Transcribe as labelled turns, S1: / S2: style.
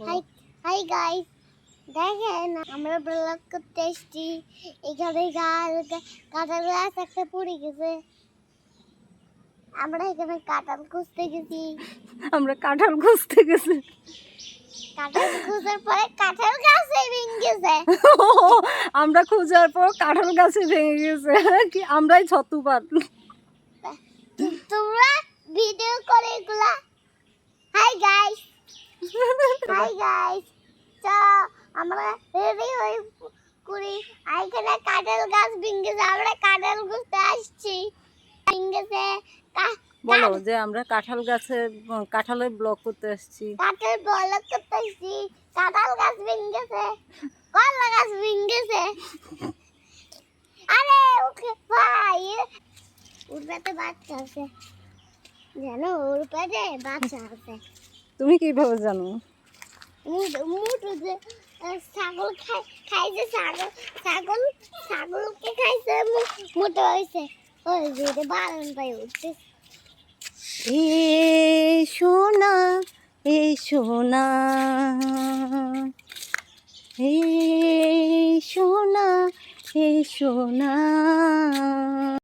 S1: High hi guys, দেখেন আমরা blog করতে এসেছি। এখানে কাঁঠাল গাছ একটা পড়ে গেছে। আমরা এখানে কাঁঠাল খুঁজতে গেছি।
S2: আমরা কাঁঠাল খুঁজতে গেছি।
S1: কাঁঠাল খোঁজার পরে কাঁঠাল গাছে ভেঙে গেছে।
S2: আমরা খোঁজার পর কাঁঠাল গাছে ভেঙে গেছে। কি আমরাই ছতুপাত।
S1: তোমরা ভিডিও করে এগুলা। হাই গাইস, হাই গাইস, তো আমরা রেডি হয়ে করি। এখানে কাঁঠাল গাছ ভেঙেছে, আমরা কাঁঠাল খুঁজতে আসছি। ভেঙেছে
S2: বলো যে আমরা কাঁঠালের ব্লগ করতে আসছি।
S1: কাঁঠাল ব্লগ করতে আসছি। কাঁঠাল গাছ ভেঙেছে, কলা গাছ ভেঙেছে। আরে ওকে ভাই, ওর পেটে বাচ্চা আছে, জানো? ওর পেটে বাচ্চা আছে।
S2: তুমি কিভাবে জানো?
S1: মুটু যে ছাগল খাইছে, ছাগলকে খাইছে, মোটা হয়েছে। ওই যে বারান্দায় উঠছে।
S2: এ সোনা, এ সোনা, এ সোনা, এ সোনা।